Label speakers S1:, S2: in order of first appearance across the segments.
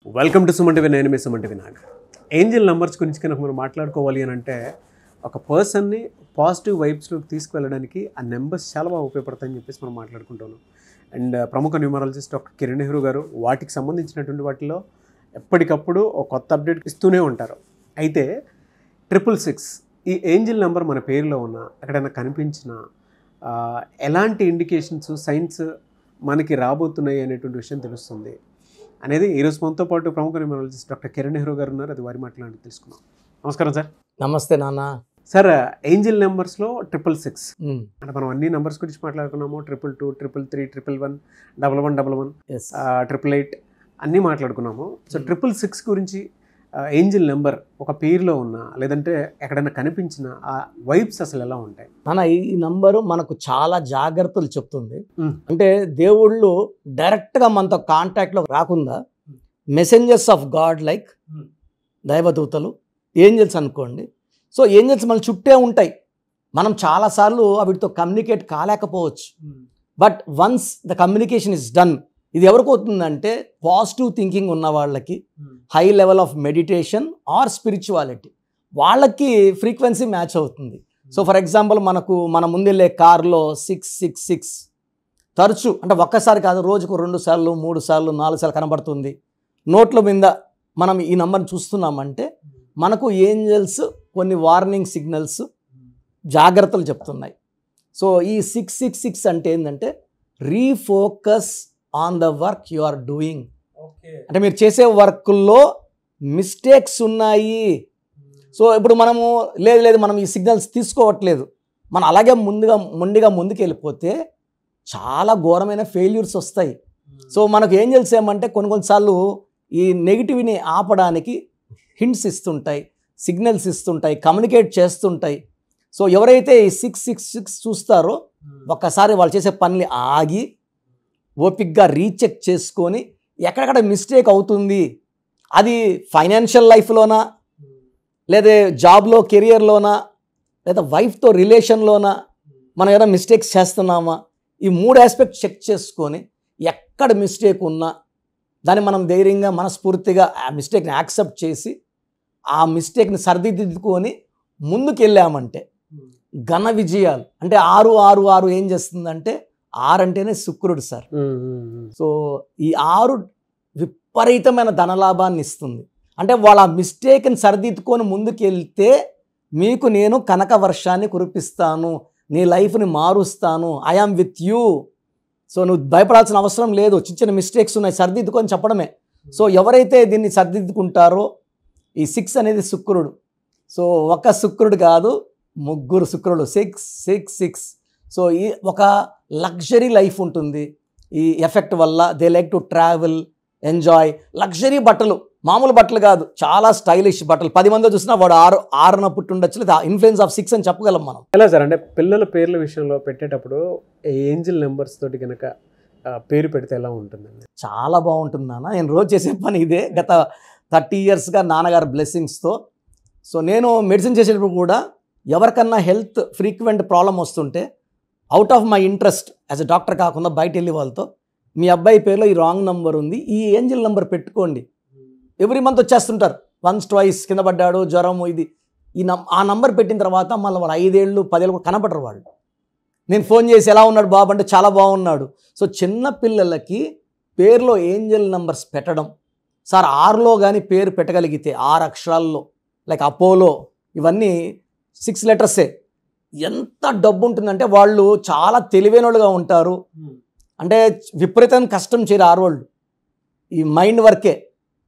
S1: Welcome to Suman TV. నేను మీ Suman TV Nag. Angel numbers గురించి కనుక మనం మాట్లాడుకోవాలి అని అంటే ఒక పర్సన్ని పాజిటివ్ వైబ్స్లోకి తీసుకువెళ్ళడానికి ఆ నెంబర్స్ చాలా బాగా ఉపయోగపడతాయని చెప్పేసి మనం మాట్లాడుకుంటున్నాం. అండ్ ప్రముఖ న్యూమరాలజిస్ట్ డాక్టర్ కిరణ్ నెహ్రూ గారు వాటికి సంబంధించినటువంటి వాటిలో ఎప్పటికప్పుడు ఒక కొత్త అప్డేట్ ఇస్తూనే ఉంటారు. అయితే 666 ఈ ఏంజల్ నెంబర్ మన పేరులో ఉన్న ఎక్కడైనా కనిపించిన ఎలాంటి ఇండికేషన్స్ సైన్స్ మనకి రాబోతున్నాయి అనేటువంటి విషయం తెలుస్తుంది అనేది ఈరోజు మనతో పాటు ప్రముఖ న్యూమరాలజిస్ట్ డాక్టర్ కిరణ్ నెహ్రూ గారు ఉన్నారు. అది వారి మాట్లాడి తెలుసుకున్నాం. నమస్కారం సార్.
S2: నమస్తే నాన్న.
S1: సార్, ఏంజల్ నెంబర్స్లో 666 అంటే మనం అన్ని నెంబర్స్ గురించి మాట్లాడుకున్నాము. 222, 333, 111, 1111, 888 అన్నీ మాట్లాడుకున్నాము. సో 666 గురించి ఏంజల్ నెంబర్ ఒక పేరులో ఉన్న లేదంటే ఎక్కడైనా కనిపించిన ఆ వైబ్స్ అసలు ఎలా ఉంటాయి
S2: నాన్న? ఈ నంబరు మనకు చాలా జాగ్రత్తలు చెప్తుంది. అంటే దేవుళ్ళు డైరెక్ట్గా మనతో కాంటాక్ట్లో రాకుండా మెసెంజర్స్ ఆఫ్ గాడ్ లైక్ దైవదూతలు, ఏంజల్స్ అనుకోండి. సో ఏంజల్స్ మన చుట్టే ఉంటాయి. మనం చాలాసార్లు వీటితో కమ్యూనికేట్ కాలేకపోవచ్చు. But once the communication is done, ఇది ఎవరికి అవుతుందంటే పాజిటివ్ థింకింగ్ ఉన్న వాళ్ళకి, high level of meditation or spirituality, వాళ్ళకి ఫ్రీక్వెన్సీ మ్యాచ్ అవుతుంది. సో ఫర్ ఎగ్జాంపుల్ మన ముందెళ్ళే కార్లో 666 తరచు, అంటే ఒక్కసారి కాదు, రోజుకు 2 సార్లు 3 సార్లు 4 సార్లు కనబడుతుంది. నోట్ల మీద మనం ఈ నంబర్ని చూస్తున్నామంటే మనకు ఏంజల్స్ కొన్ని వార్నింగ్ సిగ్నల్స్, జాగ్రత్తలు చెప్తున్నాయి. సో ఈ 666 అంటే ఏంటంటే refocus on the work you are doing. అంటే మీరు చేసే వర్క్లో మిస్టేక్స్ ఉన్నాయి. సో ఇప్పుడు మనము లేదు మనం ఈ సిగ్నల్స్ తీసుకోవట్లేదు, మనం అలాగే మొండిగా ముందుకు వెళ్ళిపోతే చాలా ఘోరమైన ఫెయిల్యూర్స్ వస్తాయి. సో మనకు ఏం ఏమంటే కొన్నిసార్లు ఈ నెగిటివ్ని ఆపడానికి హింట్స్ ఇస్తుంటాయి, సిగ్నల్స్ ఇస్తుంటాయి, కమ్యూనికేట్ చేస్తుంటాయి. సో ఎవరైతే ఈ 666 చూస్తారో ఒక్కసారి వాళ్ళు చేసే పనులు ఆగి ఓపిక్గా రీచెక్ చేసుకొని ఎక్కడెక్కడ మిస్టేక్ అవుతుంది, అది ఫైనాన్షియల్ లైఫ్లోనా, లేదా జాబ్లో కెరియర్లోనా, లేదా వైఫ్తో రిలేషన్లోనా మనం ఏదైనా మిస్టేక్స్ చేస్తున్నామా, ఈ 3 ఆస్పెక్ట్ చెక్ చేసుకొని ఎక్కడ మిస్టేక్ ఉన్నా దాన్ని మనం ధైర్యంగా మనస్ఫూర్తిగా ఆ మిస్టేక్ని యాక్సెప్ట్ చేసి ఆ మిస్టేక్ని సరిదిద్దుకొని ముందుకు వెళ్ళామంటే ఘన విజయాలు. అంటే 666 ఏం చేస్తుందంటే 6 అంటేనే శుక్రుడు సార్. సో ఈ 6 విపరీతమైన ధనలాభాన్ని ఇస్తుంది. అంటే వాళ్ళ మిస్టేక్ని సరిదిద్దుకొని ముందుకు వెళ్తే మీకు నేను కనక వర్షాన్ని కురిపిస్తాను, నీ లైఫ్ని మారుస్తాను, ఐఆమ్ విత్ యూ. సో నువ్వు భయపడాల్సిన అవసరం లేదు, చిన్న మిస్టేక్స్ ఉన్నాయి సరిదిద్దుకొని చెప్పడమే. సో ఎవరైతే దీన్ని సరిదిద్దుకుంటారో, ఈ 6 అనేది శుక్రుడు. సో ఒక శుక్రుడు కాదు, 3 శుక్రుడు, 666. సో ఈ ఒక లగ్జరీ లైఫ్ ఉంటుంది ఈ ఎఫెక్ట్ వల్ల. They like to travel, enjoy, luxury బట్టలు, మామూలు బట్టలు కాదు, చాలా స్టైలిష్ బట్టలు. 10 మంది చూసినా వాడు 6న పుట్టి ఉండొచ్చు, లేదా ఇన్ఫ్లుయెన్స్ ఆఫ్ 6 అని చెప్పగలం మనం.
S1: ఎలా సార్, అంటే పిల్లల పేర్ల విషయంలో పెట్టేటప్పుడు ఏంజల్ నెంబర్స్ తోటి కనుక పేరు పెడితే ఎలా ఉంటుందండి?
S2: చాలా బాగుంటుంది నాన్న. నేను రోజు చేసే పని ఇదే, గత 30 ఇయర్స్గా నాన్నగారు బ్లెస్సింగ్స్తో. సో నేను మెడిసిన్ చేసేటప్పుడు కూడా ఎవరికన్నా హెల్త్ ఫ్రీక్వెంట్ ప్రాబ్లం వస్తుంటే out of my interest as a doctor కాకుండా బయట వెళ్ళి వాళ్ళతో, మీ అబ్బాయి పేరులో ఈ రాంగ్ నెంబర్ ఉంది, ఈ ఏంజల్ నెంబర్ పెట్టుకోండి. ఎవ్రీ మంత్ వచ్చేస్తుంటారు, వన్స్ ట్వైస్ కింద పడ్డాడు, జ్వరము, ఇది ఆ నంబర్ పెట్టిన తర్వాత మళ్ళీ వాళ్ళు 5 ఏళ్ళు 10 ఏళ్ళు కూడా కనపడరు వాళ్ళు. నేను ఫోన్ చేసి ఎలా ఉన్నాడు బాబు అంటే చాలా బాగున్నాడు. సో చిన్న పిల్లలకి పేరులో ఏంజల్ నెంబర్స్ పెట్టడం సార్, 6లో కానీ పేరు పెట్టగలిగితే 6 అక్షరాల్లో, లైక్ అపోలో, ఇవన్నీ 6 లెటర్సే. ఎంత డబ్బు ఉంటుందంటే వాళ్ళు చాలా తెలివైన వాళ్ళుగా ఉంటారు. అంటే విపరీతం కష్టం చేయరు 6 వాళ్ళు. ఈ మైండ్ వర్కే,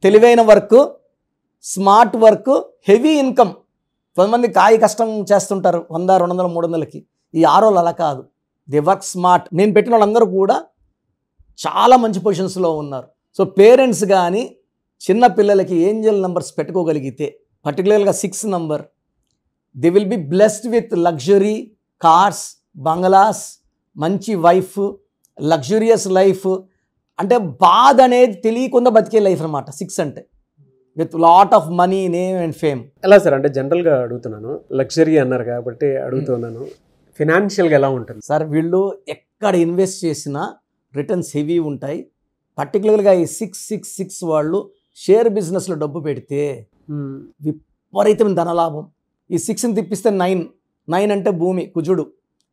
S2: తెలివైన work, smart work, heavy income. కొంతమంది కాయ కష్టం చేస్తుంటారు 100, 200, 300కి. ఈ 6 వాళ్ళు అలా కాదు, దే వర్క్ స్మార్ట్. నేను పెట్టిన వాళ్ళందరూ కూడా చాలా మంచి పొజిషన్స్లో ఉన్నారు. సో పేరెంట్స్ కానీ చిన్న పిల్లలకి ఏంజల్ నెంబర్స్ పెట్టుకోగలిగితే, పర్టికులర్గా 6 number, they will be blessed with luxury cars, bungalows, మంచి వైఫ్, లగ్జూరియస్ లైఫ్. అంటే బాధ అనేది తెలియకుండా బతికే లైఫ్ అనమాట 6 అంటే, with lot of money, name and fame.
S1: ఎలా సార్, అంటే జనరల్గా అడుగుతున్నాను, లగ్జరీ అన్నారు కాబట్టి అడుగుతున్నాను, ఫినాన్షియల్గా ఎలా ఉంటుంది
S2: సార్? వీళ్ళు ఎక్కడ ఇన్వెస్ట్ చేసినా రిటర్న్స్ హెవీ ఉంటాయి. పర్టికులర్గా ఈ 666 వాళ్ళు షేర్ బిజినెస్లో డబ్బు పెడితే విపరీతమైన ధనలాభం. ఈ 6ని తిప్పిస్తే 9 అంటే భూమి కుజుడు.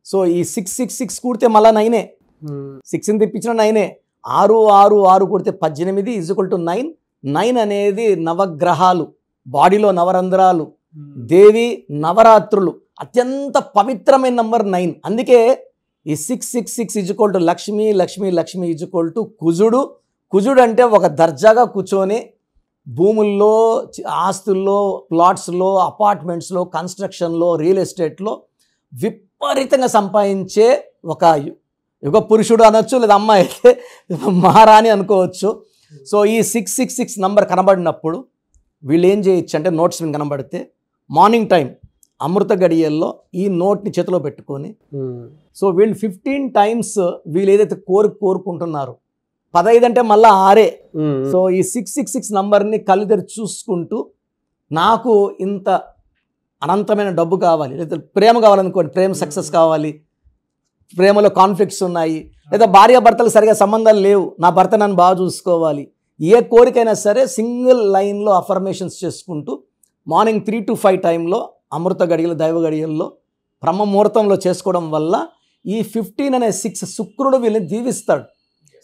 S2: సో ఈ 6 కూడితే మళ్ళీ 9. 6ని తిప్పించిన 9. 6 కూడితే 18 = 9. 9 అనేది నవగ్రహాలు, బాడీలో నవరంధ్రాలు, దేవి నవరాత్రులు, అత్యంత పవిత్రమైన నంబర్ 9. అందుకే ఈ 6 లక్ష్మి కుజుడు. కుజుడు అంటే ఒక దర్జాగా కూర్చొని భూముల్లో, ఆస్తుల్లో, ప్లాట్స్లో, అపార్ట్మెంట్స్లో, కన్స్ట్రక్షన్లో, రియల్ ఎస్టేట్లో విపరీతంగా సంపాదించే ఒక యుగ పురుషుడు అనొచ్చు, లేదా అమ్మాయి అయితే మహారాణి అనుకోవచ్చు. సో ఈ 666 నంబర్ కనబడినప్పుడు వీళ్ళు ఏం చేయొచ్చు అంటే, నోట్స్ మీద కనబడితే మార్నింగ్ టైం అమృత గడియల్లో ఈ నోట్ని చేతిలో పెట్టుకొని, సో వీళ్ళు 15 టైమ్స్ వీళ్ళు ఏదైతే కోరుకుంటున్నారు, 15 అంటే మళ్ళీ 6. సో ఈ 666 నంబర్ని కళ్ళు తెరిచి చూసుకుంటూ, నాకు ఇంత అనంతమైన డబ్బు కావాలి, లేదా ప్రేమ కావాలనుకోండి, ప్రేమ సక్సెస్ కావాలి, ప్రేమలో కాన్ఫ్లిక్ట్స్ ఉన్నాయి, లేదా భార్యాభర్తలు సరిగా సంబంధాలు లేవు, నా భర్త నన్ను బాగా చూసుకోవాలి, ఏ కోరికైనా సరే సింగిల్ లైన్లో అఫర్మేషన్స్ చేసుకుంటూ మార్నింగ్ 3 to 5 టైంలో అమృత గడియలు, దైవ గడియల్లో, బ్రహ్మ ముహూర్తంలో చేసుకోవడం వల్ల ఈ 15 అనే 6 శుక్రుడు వీళ్ళని దీవిస్తాడు.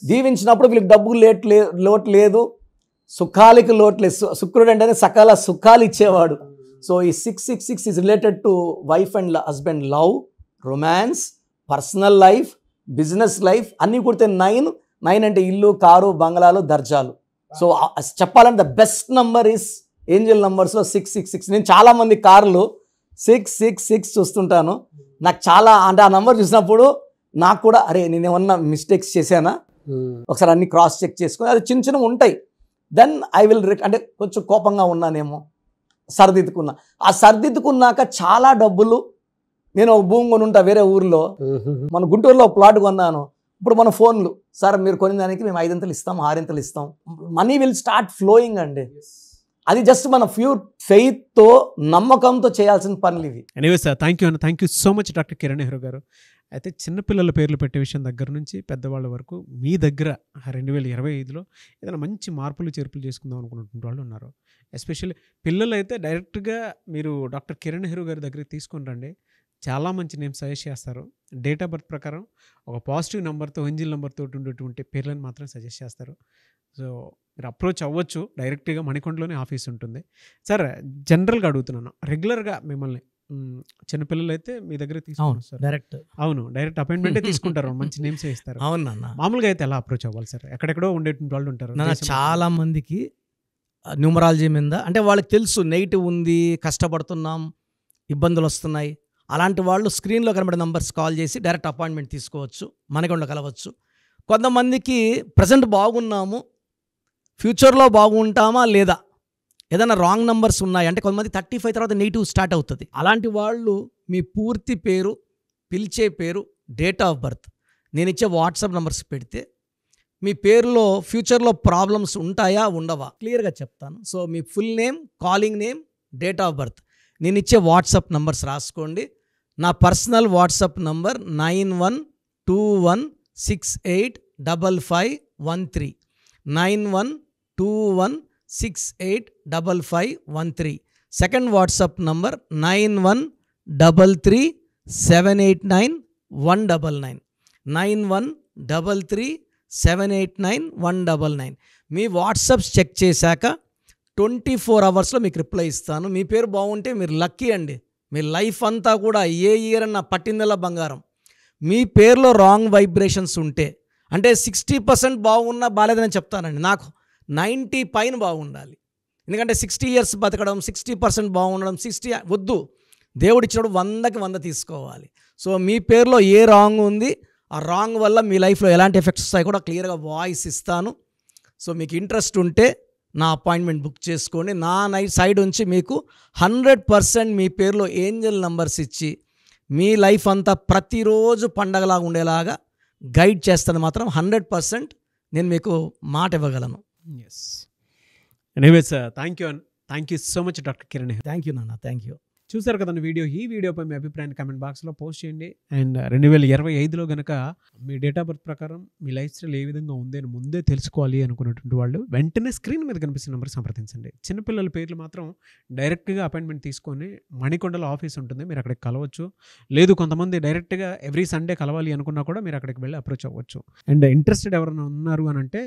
S2: దీవించినప్పుడు వీళ్ళకి డబ్బుకు లోటు లేదు, సుఖాలకి లోటు లేదు. శుక్రుడు అంటేనే సకల సుఖాలు ఇచ్చేవాడు. సో ఈ 666 is related to wife and husband love, romance, personal life, business life అన్నీ కుడితే 9 అంటే ఇల్లు, కారు, బంగ్లాలు, దర్జాలు. సో చెప్పాలంటే the best number is angel నంబర్స్లో 666. నేను చాలామంది కార్లు 666 చూస్తుంటాను. నాకు చాలా అంటే ఆ నంబర్ చూసినప్పుడు నాకు కూడా అరే నేను ఏమన్నా మిస్టేక్స్ చేశానా, ఒకసారి అన్ని క్రాస్ చెక్ చేసుకొని, అది చిన్న చిన్నవి ఉంటాయి. దెన్ ఐ విల్ అంటే కొంచెం కోపంగా ఉన్నానేమో, సరిదిద్దుకున్నా. ఆ సరిదిద్దుకున్నాక చాలా డబ్బులు, నేను ఒక భూమి కొని ఉంటా వేరే ఊర్లో, మన గుంటూరులో ప్లాట్ కొన్నాను. ఇప్పుడు మన ఫోన్లు, సార్ మీరు కొనిన దానికి మేము 5 ఇస్తాం, 6 ఇస్తాం, మనీ విల్ స్టార్ట్ ఫ్లోయింగ్ అండి. అది జస్ట్ మన ప్యూర్ ఫెయిత్తో, నమ్మకంతో చేయాల్సిన పనులు ఇవి.
S1: Anyway sir, thank you so much doctor Kiran Nehru గారు. అయితే చిన్నపిల్లల పేర్లు పెట్టే విషయం దగ్గర నుంచి పెద్దవాళ్ళ వరకు మీ దగ్గర 2025లో ఏదైనా మంచి మార్పులు చేర్పులు చేసుకుందాం అనుకున్నటువంటి వాళ్ళు ఉన్నారు. ఎస్పెషల్లీ పిల్లలు అయితే డైరెక్ట్గా మీరు డాక్టర్ కిరణ్ నెహ్రూ గారి దగ్గరికి తీసుకొని రండి. చాలా మంచి నేమ్స్ సజెస్ట్ చేస్తారు. డేట్ ఆఫ్ బర్త్ ప్రకారం ఒక పాజిటివ్ నెంబర్తో, ఏంజిల్ నెంబర్తో ఉండేటువంటి పేర్లను మాత్రం సజెస్ట్ చేస్తారు. సో మీరు అప్రోచ్ అవ్వచ్చు, డైరెక్ట్గా మణికొండలోనే ఆఫీస్ ఉంటుంది. సార్ జనరల్గా అడుగుతున్నాను, రెగ్యులర్గా మిమ్మల్ని చిన్నపిల్లలు అయితే మీ దగ్గర తీసుకుంటారు
S2: డైరెక్ట్?
S1: అవును, డైరెక్ట్ అపాయింట్మెంటే తీసుకుంటారు, మంచి నేమ్స్ ఇస్తారు.
S2: అవునన్నా.
S1: మామూలుగా అయితే ఎలా అప్రోచ్ అవ్వాలి సార్? ఎక్కడెక్కడో ఉండేటువంటి వాళ్ళు ఉంటారు.
S2: చాలా మందికి న్యూమరాలజీ మీద అంటే వాళ్ళకి తెలుసు నెగిటివ్ ఉంది, కష్టపడుతున్నాం, ఇబ్బందులు వస్తున్నాయి. అలాంటి వాళ్ళు స్క్రీన్లో కనబడే నంబర్స్ కాల్ చేసి డైరెక్ట్ అపాయింట్మెంట్ తీసుకోవచ్చు, మనకుండా కలవచ్చు. కొంతమందికి ప్రజెంట్ బాగున్నాము, ఫ్యూచర్లో బాగుంటామా లేదా, ఏదైనా రాంగ్ నంబర్స్ ఉన్నాయి అంటే, కొంతమంది 35 తర్వాత నెగిటివ్ స్టార్ట్ అవుతుంది. అలాంటి వాళ్ళు మీ పూర్తి పేరు, పిలిచే పేరు, డేట్ ఆఫ్ బర్త్, నేను ఇచ్చే వాట్సాప్ నంబర్స్ పెడితే మీ పేరులో ఫ్యూచర్లో ప్రాబ్లమ్స్ ఉంటాయా ఉండవా క్లియర్గా చెప్తాను. So me full name, calling name, date of birth, నేను ఇచ్చే వాట్సాప్ నంబర్స్ రాసుకోండి. నా personal WhatsApp number 9121685513, 9121685513. Second WhatsApp number 9133789199, 9133789199. మీ వాట్సాప్స్ చెక్ చేశాక 24 అవర్స్లో మీకు రిప్లై ఇస్తాను. మీ పేరు బాగుంటే మీరు లక్కీ అండి. మీ లైఫ్ అంతా కూడా ఏ ఇయర్ అన్న పట్టిందల్లా బంగారం. మీ పేరులో రాంగ్ వైబ్రేషన్స్ ఉంటే, అంటే 60% బాగున్నా బాగాలేదని చెప్తానండి, నాకు 90 పైన బాగుండాలి. ఎందుకంటే 60 years బతకడం, 60% బాగుండడం, 60 వద్దు. దేవుడిచ్చినప్పుడు 100కి 100 తీసుకోవాలి. సో మీ పేరులో ఏ రాంగ్ ఉంది, ఆ రాంగ్ వల్ల మీ లైఫ్లో ఎలాంటి ఎఫెక్ట్స్ వస్తాయి కూడా క్లియర్గా వాయిస్ ఇస్తాను. సో మీకు ఇంట్రెస్ట్ ఉంటే నా అపాయింట్మెంట్ బుక్ చేసుకోండి. నా సైడ్ నుంచి మీకు 100% మీ పేరులో ఏంజల్ నంబర్స్ ఇచ్చి మీ లైఫ్ అంతా ప్రతిరోజు పండగలాగా ఉండేలాగా గైడ్ చేస్తాను. మాత్రం 100% నేను మీకు మాట ఇవ్వగలను.
S1: Yes, anyways thank you so much doctor Kiran.
S2: Thank you నాన్న, థ్యాంక్ యూ.
S1: చూసారు కదండి వీడియో. ఈ వీడియోపై మీ అభిప్రాయాన్ని కామెంట్ బాక్స్లో పోస్ట్ చేయండి. అండ్ 2025లో కనుక మీ డేట్ ఆఫ్ బర్త్ ప్రకారం మీ లైఫ్ స్టైల్ ఏ విధంగా ఉంది అని ముందే తెలుసుకోవాలి అనుకున్నటువంటి వాళ్ళు వెంటనే స్క్రీన్ మీద కనిపిస్తున్న నెంబర్ సంప్రదించండి. చిన్నపిల్లల పేర్లు మాత్రం డైరెక్ట్గా అపాయింట్మెంట్ తీసుకొని మణికొండలో ఆఫీస్ ఉంటుంది, మీరు అక్కడికి కలవచ్చు. లేదు కొంతమంది డైరెక్ట్గా ఎవ్రీ సండే కలవాలి అనుకున్నా కూడా మీరు అక్కడికి వెళ్ళి అప్రోచ్ అవ్వచ్చు. అండ్ ఇంట్రెస్టెడ్ ఎవరైనా ఉన్నారు అని అంటే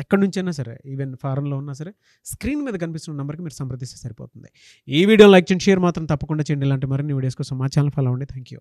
S1: ఎక్కడి నుంచైనా సరే, ఈవెన్ ఫారెన్లో ఉన్నా సరే, స్క్రీన్ మీద కనిపిస్తున్న నెంబర్కి మీరు సంప్రదిస్తే సరిపోతుంది. ఈ వీడియో లైక్ చేయండి, షేర్ మాత్రం తప్పకుండా చేయండి. ఇలాంటి మరిన్ని వీడియోస్ కోసం మా ఛానల్ ఫాలో అవ్వండి. Thank you.